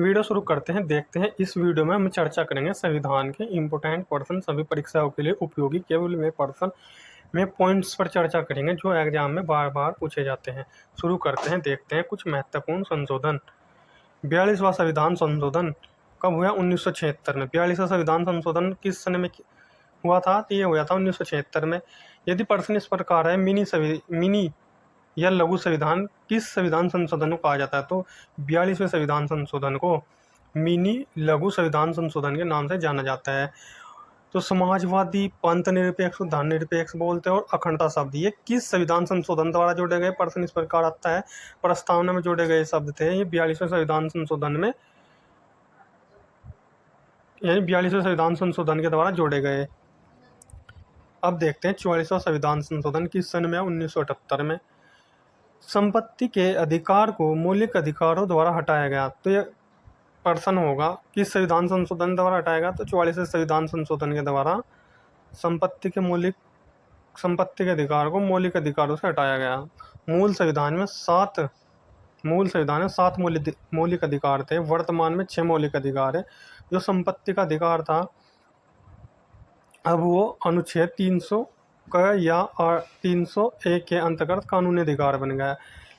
Video शुरू करते हैं, देखते हैं। इस वीडियो में हम चर्चा करेंगे संविधान के इम्पोर्टेंट पर्सन, सभी परीक्षाओं के लिए उपयोगी केवल वे पर्सन में पॉइंट्स पर चर्चा करेंगे जो एग्जाम में बार बार पूछे जाते हैं। शुरू करते हैं, देखते हैं कुछ महत्वपूर्ण संशोधन। 42वां संविधान संशोधन कब हुआ? 1976 में। 42वां संविधान संशोधन किस सन में हुआ था? तो ये हुआ था 1976 में। यदि प्रश्न इस प्रकार है, मिनी या लघु संविधान किस संविधान संशोधन को कहा जाता है? तो 42वें संविधान संशोधन को मिनी लघु संविधान संशोधन के नाम से जाना जाता है। तो समाजवादी, पंथ निरपेक्ष, धर्म निरपेक्ष बोलते हैं और अखंडता शब्द, ये किस संविधान संशोधन द्वारा जोड़े गए? प्रश्न इस प्रकार आता है। प्रस्तावना में जोड़े गए शब्द थे ये 42वें संविधान संशोधन में, यानी 42वें संविधान संशोधन के द्वारा जोड़े गए। अब देखते हैं 44वां संविधान संशोधन किस सन में? 1978 में। संपत्ति के अधिकार को मौलिक अधिकारों द्वारा हटाया गया। तो यह प्रश्न होगा किस संविधान संशोधन द्वारा हटाया गया? तो 44वें संविधान संशोधन के द्वारा संपत्ति के अधिकार को मौलिक अधिकारों से हटाया गया। मूल संविधान में सात मौलिक अधिकार थे, वर्तमान में 6 मौलिक अधिकार है। जो संपत्ति का अधिकार था, अब वो अनुच्छेद 300 का या 301 के अंतर्गत कानूनी अधिकार बन गया।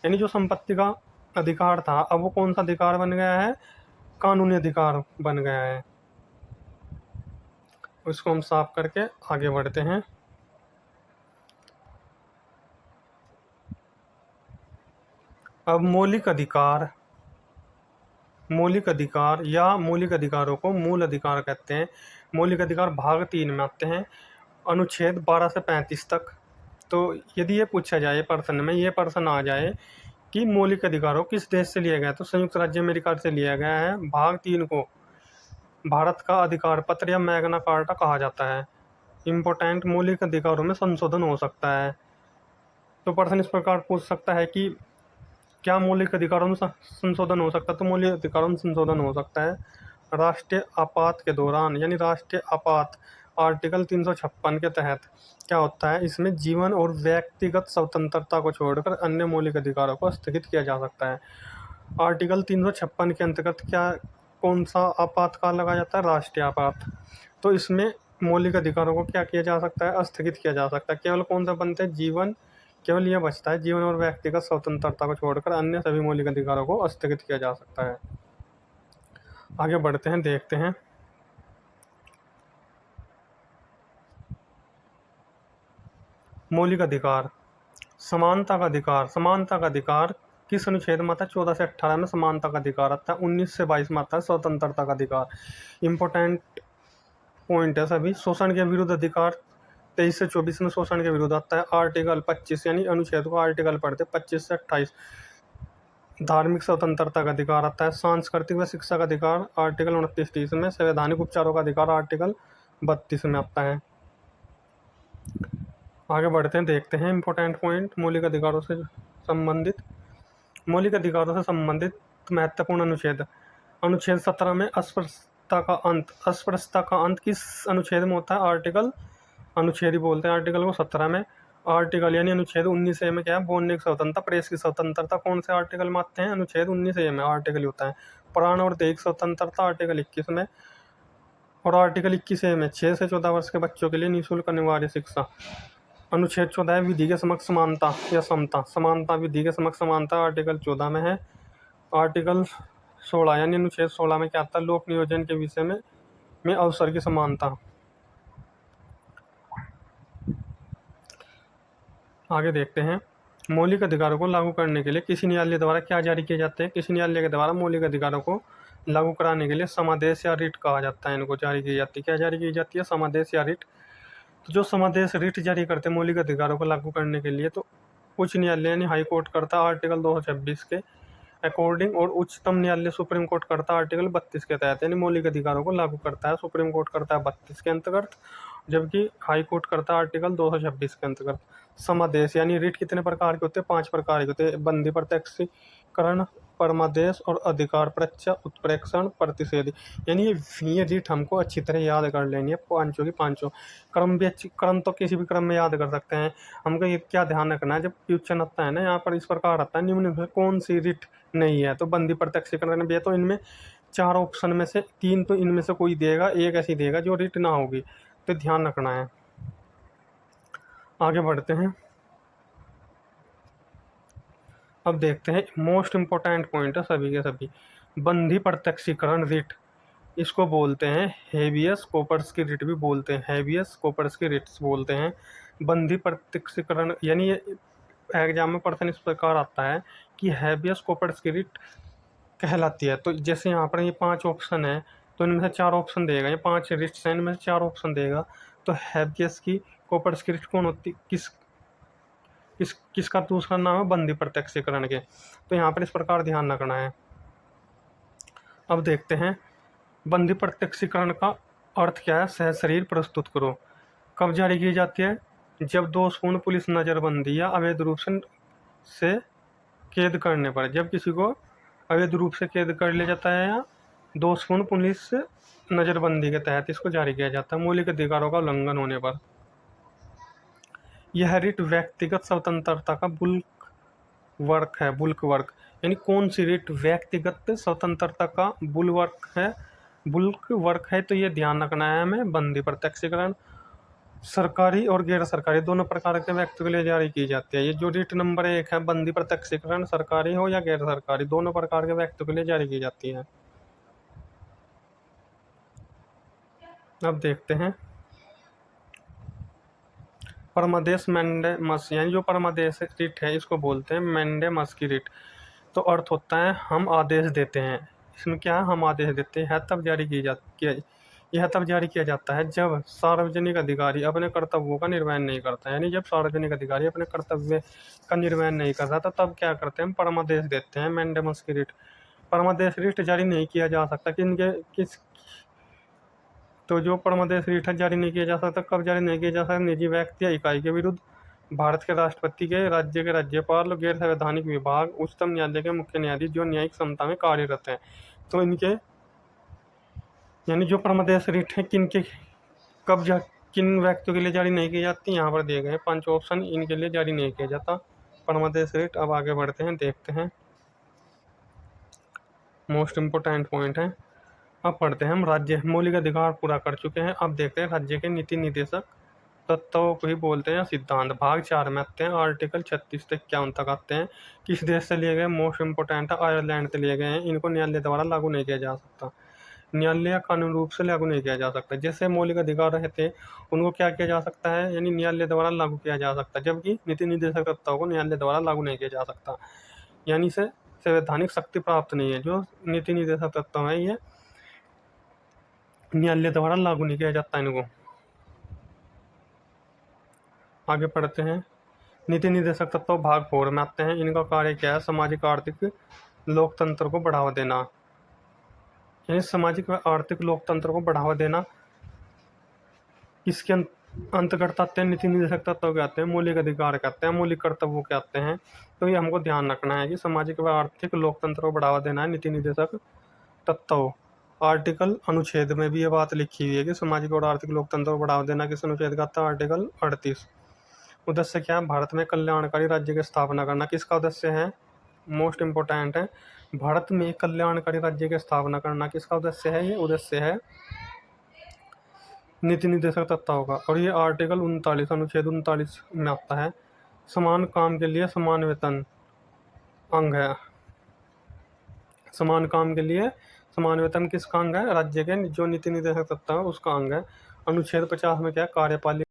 यानी जो संपत्ति का अधिकार था, अब वो कौन सा अधिकार बन गया है? कानूनी अधिकार बन गया है। उसको हम साफ करके आगे बढ़ते हैं। अब मौलिक अधिकार या मौलिक अधिकारों को मूल अधिकार कहते हैं। मौलिक अधिकार भाग 3 में आते हैं, अनुच्छेद 12 से 35 तक। तो यदि ये पूछा जाए प्रश्न में, ये प्रश्न आ जाए कि मौलिक अधिकारों किस देश से लिया गया, तो संयुक्त राज्य अमेरिका से लिया गया है। भाग 3 को भारत का अधिकार पत्र या मैग्ना कार्टा कहा जाता है। इम्पोर्टेंट मौलिक अधिकारों में संशोधन हो सकता है। तो प्रश्न इस प्रकार पूछ सकता है कि क्या मौलिक अधिकारों में संशोधन हो सकता है? तो मौलिक अधिकारों में संशोधन हो सकता है राष्ट्रीय आपात के दौरान। यानी राष्ट्रीय आपात आर्टिकल 356 के तहत क्या होता है? इसमें जीवन और व्यक्तिगत स्वतंत्रता को छोड़कर अन्य मौलिक अधिकारों को स्थगित किया जा सकता है। आर्टिकल 356 के अंतर्गत कौन सा आपातकाल लगाया जाता है? राष्ट्रीय आपात। तो इसमें मौलिक अधिकारों को क्या किया जा सकता है? स्थगित किया जा सकता है। केवल कौन सा बनते हैं? जीवन, केवल यह बचता है, जीवन और व्यक्तिगत स्वतंत्रता को छोड़कर अन्य सभी मौलिक अधिकारों को स्थगित किया जा सकता है। आगे बढ़ते हैं, देखते हैं। मौलिक अधिकार, समानता का अधिकार किस अनुच्छेद में आता है? 14 से 18 में समानता का अधिकार आता है। 19 से 22 में आता है स्वतंत्रता का अधिकार। इंपॉर्टेंट पॉइंट है सभी। शोषण के विरुद्ध अधिकार 23 से 24 में शोषण के विरुद्ध आता है। आर्टिकल 25, यानी अनुच्छेद को आर्टिकल पढ़ते 25 से 28। धार्मिक स्वतंत्रता का अधिकार आता है। सांस्कृतिक व शिक्षा का अधिकार आर्टिकल 29-30 में। संवैधानिक उपचारों का अधिकार आर्टिकल 32 में आता है। आगे बढ़ते हैं, देखते हैं इंपॉर्टेंट पॉइंट मौलिक अधिकारों से संबंधित महत्वपूर्ण अनुच्छेद। अनुच्छेद 17 में अस्पृश्यता का अंत किस अनुच्छेद में होता है? अनुच्छेद ही बोलते हैं आर्टिकल को 17 में। आर्टिकल यानी अनुच्छेद 19A में क्या है? बोलने की स्वतंत्रता, प्रेस की स्वतंत्रता कौन से आर्टिकल में आते हैं? अनुच्छेद 19A में आर्टिकल ही होता है। प्राण और दैहिक स्वतंत्रता आर्टिकल 21 में। और आर्टिकल 21A में 6 से 14 वर्ष के बच्चों के लिए निःशुल्क अनिवार्य शिक्षा। अनुच्छेद 14 विधि के समक्ष समानता या समानता विधि के समक्ष समानता आर्टिकल 14 में है। आर्टिकल 16 यानी अनुच्छेद 16 में क्या आता है? लोक नियोजन के विषय में अवसर की समानता। आगे देखते हैं, मौलिक अधिकारों को लागू करने के लिए किसी न्यायालय द्वारा क्या जारी किए जाते हैं? किसी न्यायालय के द्वारा मौलिक अधिकारों को लागू कराने के लिए समादेश या रिट कहा जाता है। इनको जारी की जाती है। क्या जारी की जाती है? समादेश या रिट। तो जो समादेश रिट जारी करते हैं मौलिक अधिकारों को लागू करने के लिए, तो उच्च न्यायालय यानी हाई कोर्ट करता है आर्टिकल 226 के अकॉर्डिंग, और उच्चतम न्यायालय सुप्रीम कोर्ट करता है आर्टिकल 32 के तहत। यानी मौलिक अधिकारों को लागू करता है सुप्रीम कोर्ट करता है 32 के अंतर्गत, जबकि हाई कोर्ट करता है आर्टिकल 226 के अंतर्गत। समादेश यानी रिट कितने प्रकार के होते हैं? 5 प्रकार के होते हैं। बंदी, प्रत्यक्षीकरण, परमादेश और अधिकार परीक्षा, उत्प्रेक्षण, प्रतिषेध। यानी ये रिट हमको अच्छी तरह याद कर लेनी है, पांचों की पांचों। क्रम तो किसी भी क्रम में याद कर सकते हैं। हमको ये क्या ध्यान रखना है, जब क्वेश्चन आता है ना यहाँ पर इस प्रकार आता है, निम्न में कौन सी रिट नहीं है? तो बंदी, प्रत्यक्षीकरण भी है, तो इनमें 4 ऑप्शन में से 3 तो इनमें से कोई देगा, एक ऐसी देगा जो रिट ना होगी, तो ध्यान रखना है। आगे बढ़ते हैं। अब देखते हैं मोस्ट इम्पोर्टेंट पॉइंट है सभी के सभी। बंधी प्रत्यक्षीकरण रिट, इसको बोलते हैं हेबियस कॉर्पस की रिट भी बोलते हैं, हेबियस कॉर्पस की रिट्स बोलते हैं। बंधी प्रत्यक्षीकरण यानी ये एग्जाम में प्रश्न इस प्रकार आता है कि हेबियस कॉर्पस की रिट कहलाती है। तो जैसे यहाँ पर ये 5 ऑप्शन है, तो इनमें से 4 ऑप्शन देगा, ये 5 रिट्स हैं, इनमें से 4 ऑप्शन देगा। तो हेबियस की कॉर्पस की रिट कौन होती, किसका दूसरा नाम है बंधी प्रत्यक्षीकरण के। तो यहाँ पर इस प्रकार ध्यान रखना है। अब देखते हैं बंधी प्रत्यक्षीकरण का अर्थ क्या है। सह शरीर प्रस्तुत करो। कब जारी की जाती है, जब दोषपूर्ण पुलिस नज़रबंदी या अवैध रूप से कैद करने पर, जब किसी को अवैध रूप से कैद कर लिया जाता है या दोषपूर्ण पुलिस नज़रबंदी के तहत इसको जारी किया जाता है मौलिक अधिकारों का उल्लंघन होने पर। यह रिट व्यक्तिगत स्वतंत्रता का बुल्क वर्क है। बुल्क वर्क यानी कौन सी रिट व्यक्तिगत स्वतंत्रता का बुल्क वर्क है। तो ये ध्यान रखना है हमें। बंधी प्रत्यक्षीकरण सरकारी और गैर सरकारी दोनों प्रकार के व्यक्ति के लिए जारी की जाती है। ये जो रिट नंबर 1 है बंधी प्रत्यक्षीकरण, सरकारी हो या गैर सरकारी, दोनों प्रकार के व्यक्ति के लिए जारी की जाती है। अब देखते हैं परमादेश मैंडेमस, यानी जो परमादेश रिट है इसको बोलते हैं मैंडेमस की रिट। तो अर्थ होता है हम आदेश देते हैं। इसमें क्या है, हम आदेश देते हैं। यह तब जारी किया जाता है जब सार्वजनिक अधिकारी अपने कर्तव्यों का निर्वहन नहीं करता है। यानी जब सार्वजनिक अधिकारी अपने कर्तव्य का निर्वहन नहीं करता तो तब क्या करते हैं, हम परमादेश देते हैं मैंडेमस की रिट। परमादेश रिट जारी नहीं किया जा सकता तो जो परमादेश रिट जारी नहीं किया जा सकता, कब जारी नहीं किया जा सकता, निजी व्यक्ति या इकाई के विरुद्ध भारत के राष्ट्रपति के, राज्य के राज्यपाल, गैर संवैधानिक विभाग, उच्चतम न्यायालय के मुख्य न्यायाधीश जो न्यायिक क्षमता में कार्यरत हैं। तो इनके यानी जो परमादेश रिट है किन व्यक्तियों के लिए जारी नहीं की जाती, यहाँ पर दिए गए 5 ऑप्शन, इनके लिए जारी नहीं किया जाता परमादेश रिट। अब आगे बढ़ते हैं, देखते हैं मोस्ट इम्पोर्टेंट पॉइंट है। अब पढ़ते हैं हम राज्य मौलिक अधिकार पूरा कर चुके हैं। अब देखते हैं राज्य के नीति निर्देशक तत्वों को ही बोलते हैं सिद्धांत। भाग 4 में आते हैं, आर्टिकल 36 से 51 तक आते हैं। किस देश से लिए गए, मोस्ट इम्पोर्टेंट है आयरलैंड से लिए गए हैं। इनको न्यायालय द्वारा लागू नहीं किया जा सकता, न्यायालय या कानून रूप से लागू नहीं किया जा सकता। जैसे मौलिक अधिकार रहते हैं उनको क्या किया जा सकता है, यानी न्यायालय द्वारा लागू किया जा सकता है, जबकि नीति निर्देशक तत्वों को न्यायालय द्वारा लागू नहीं किया जा सकता, यानी से संवैधानिक शक्ति प्राप्त नहीं है। जो नीति निर्देशक तत्व है ये न्यायालय द्वारा लागू नहीं किया जाता इनको। आगे पढ़ते हैं, नीति निर्देशक तत्व भाग 4 में आते हैं। इनका कार्य क्या है, सामाजिक आर्थिक लोकतंत्र को बढ़ावा देना, यानी सामाजिक व आर्थिक लोकतंत्र को बढ़ावा देना। इसके अंतर्गत आते हैं नीति निर्देशक तत्व के आते हैं, मौलिक अधिकार के आते हैं, मौलिक कर्तव्यों के आते हैं। तो ये हमको ध्यान रखना है कि सामाजिक व आर्थिक लोकतंत्र को बढ़ावा देना है नीति निर्देशक तत्व। आर्टिकल अनुच्छेद में भी ये बात लिखी हुई है कि सामाजिक और आर्थिक लोकतंत्र को बढ़ावा देना किस अनुच्छेद का आता है, आर्टिकल 38। उद्देश्य क्या है, भारत में कल्याणकारी राज्य की स्थापना करना। किसका उद्देश्य है, मोस्ट इम्पोर्टेंट है, भारत में कल्याणकारी राज्य की स्थापना करना किसका उद्देश्य है, ये उद्देश्य है नीति निर्देशक तत्वों का। और ये आर्टिकल 39 अनुच्छेद 39 में आता है। समान काम के लिए समान वेतन अंग है। समान काम के लिए समान वेतन किसका अंग है, राज्य के जो नीति निर्देशक तत्व है उसका अंग है। अनुच्छेद 50 में क्या, कार्यपालिका